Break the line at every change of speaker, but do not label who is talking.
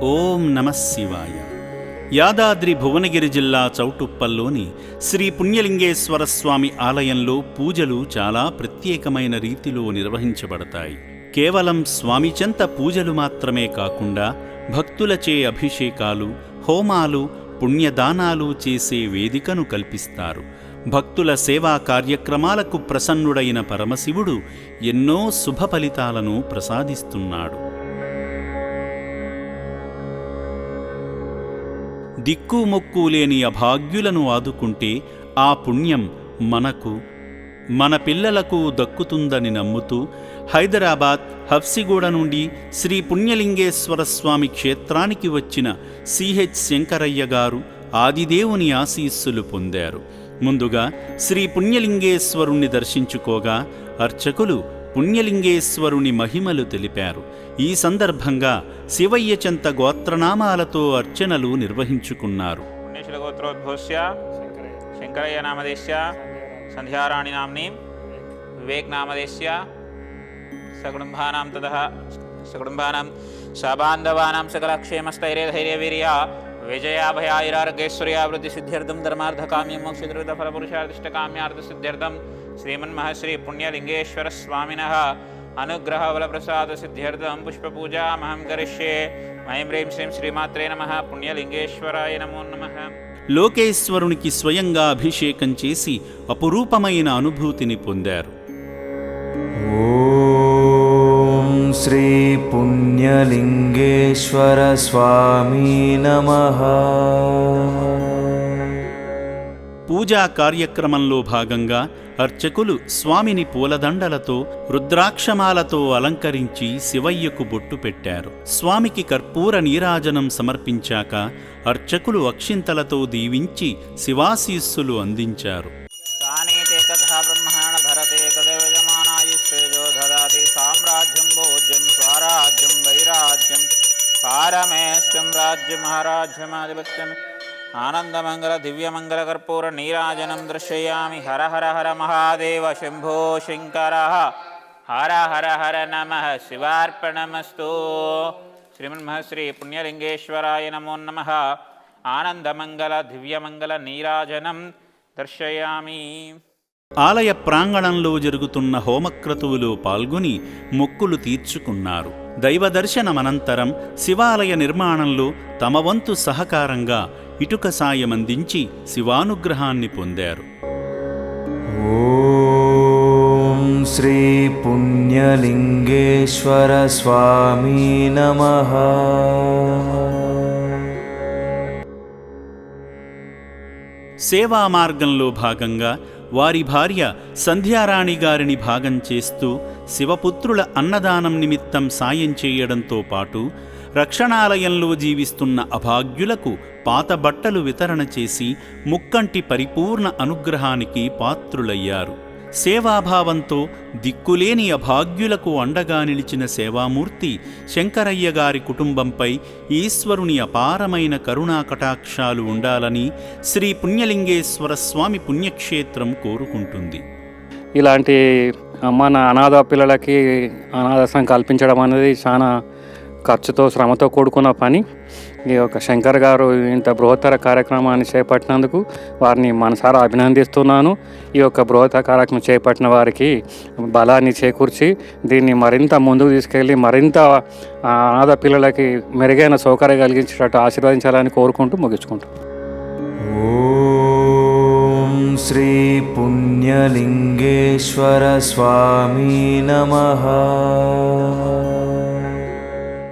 ఓం నమః శివాయ. యాదాద్రి భువనగిరి జిల్లా చౌటుప్పల్లోని శ్రీ పుణ్యలింగేశ్వర స్వామి ఆలయంలో పూజలు చాలా ప్రత్యేకమైన రీతిలో నిర్వహించబడతాయి. కేవలం స్వామి చెంత పూజలు మాత్రమే కాకుండా భక్తులచే అభిషేకాలు, హోమాలు, పుణ్యదానాలు చేసే వేదికను కల్పిస్తారు. భక్తుల సేవా కార్యక్రమాలకు ప్రసన్నుడైన పరమశివుడు ఎన్నో శుభ ఫలితాలను ప్రసాదిస్తున్నాడు. దిక్కుమొక్కు లేని అభాగ్యులను ఆదుకుంటే ఆ పుణ్యం మనకు, మన పిల్లలకు దక్కుతుందని నమ్ముతూ హైదరాబాద్ హఫ్సిగూడ నుండి శ్రీ పుణ్యలింగేశ్వర స్వామి క్షేత్రానికి వచ్చిన సిహెచ్ శంకరయ్య గారు ఆదిదేవుని ఆశీస్సులు పొందారు. ముందుగా శ్రీ పుణ్యలింగేశ్వరుణ్ణి దర్శించుకోగా అర్చకులు పుణ్యలింగేశ్వరుని మహిమలు తెలిపారు. ఈ సందర్భంగా శివయ్య చెంత గోత్రనామాలతో అర్చనలు నిర్వహించుకున్నారు.
పుణ్యశిలగోత్రోద్భవస్య శంకరయ్య నామదేశ్య సంధ్యారాణి నామ్ని వివేక్ నామదేశ్య సకుటుంబానాం తతః సకుటుంబానాం సబాంధవానాం సకలక్షేమస్థైర్యధైర్యవీర్య విజయాభయాైరారోగ్యైశ్వర్యాభివృద్ధి సిద్ధ్యర్థం ధర్మార్థకామ్యం మోక్షద్రుతఫలపురుషార్థిష్టకామ్యార్థ సిద్ధ్యర్థం శ్రీమన్మహశ్రీ పుణ్యలింగేశ్వర స్వామినః అనుగ్రహ బలప్రసాద సిద్ధ్యర్థం పుష్పపూజామహం కరిష్యే. ఐం హ్రీం శ్రీం శ్రీమాత్రే నమః. పుణ్యలింగేశ్వరాయ నమో నమః.
లోకేశ్వరునికి స్వయంగా అభిషేకం చేసి అపురూపమైన అనుభూతిని పొందారు.
ఓం శ్రీ పుణ్యలింగేశ్వర స్వామి నమః.
పూజా కార్యక్రమంలో భాగంగా అర్చకులు స్వామిని పూలదండలతో, రుద్రాక్షమాలతో అలంకరించి శివయ్యకు బొట్టు పెట్టారు. స్వామికి కర్పూర నీరాజనం సమర్పించాక అర్చకులు అక్షింతలతో దీవించి శివాశీస్సులు అందించారు.
సామ్రాజ్యం భోజ్యం స్వరాజ్యం వైరాజ్యం పారమేష్టం రాజ్యం మహారాజ్యమాధిపత్యం ఆనందమంగళ దివ్యమంగళ కర్పూర నీరాజనం దర్శయామి. హర హర హర మహాదేవ శంభో శంకర. హర హర హర నమః. శివార్పణమస్తు. శ్రీమన్మహశ్రీ పుణ్యలింగేశ్వరాయ నమో నమః. ఆనందమంగళ దివ్యమంగళ నీరాజనం దర్శయామి.
ఆలయ ప్రాంగణంలో జరుగుతున్న హోమక్రతువులో పాల్గొని మొక్కులు తీర్చుకున్నారు. దైవదర్శనమనంతరం శివాలయ నిర్మాణంలో తమ వంతు సహకారంగా ఇటుక సాయమందించి శివానుగ్రహాన్ని పొందారు.
ఓం శ్రీ పుణ్యలింగేశ్వర స్వామి నమః.
సేవా మార్గంలో భాగంగా వారి భార్య సంధ్యారాణి గారిని భాగం చేస్తూ శివపుత్రుల అన్నదానం నిమిత్తం సాయం చేయడంతో పాటు రక్షణాలయంలో జీవిస్తున్న అభాగ్యులకు పాత బట్టలు వితరణ చేసి ముక్కంటి పరిపూర్ణ అనుగ్రహానికి పాత్రులయ్యారు. సేవాభావంతో దిక్కులేని అభాగ్యులకు అండగా నిలిచిన సేవామూర్తి శంకరయ్య గారి కుటుంబంపై ఈశ్వరుని అపారమైన కరుణా కటాక్షాలు ఉండాలని శ్రీ పుణ్యలింగేశ్వర స్వామి పుణ్యక్షేత్రం కోరుకుంటుంది.
ఇలాంటి మన అనాథ పిల్లలకి అనాథాశ్రమం కల్పించడం అనేది చాలా ఖర్చుతో, శ్రమతో కూడుకున్న పని. ఈ యొక్క శంకర్ గారు ఇంత బృహత్తర కార్యక్రమాన్ని చేపట్టినందుకు వారిని మనసారా అభినందిస్తున్నాను. ఈ యొక్క బృహత్తర కార్యక్రమం చేపట్టిన వారికి బలాన్ని చేకూర్చి దీన్ని మరింత ముందుకు తీసుకెళ్ళి మరింత అనాథ పిల్లలకి మెరుగైన సౌకర్యం కలిగించేటట్టు ఆశీర్వదించాలని కోరుకుంటూ ముగించుకుంటాం.
ఓం శ్రీ పుణ్యలింగేశ్వర స్వామి నమః.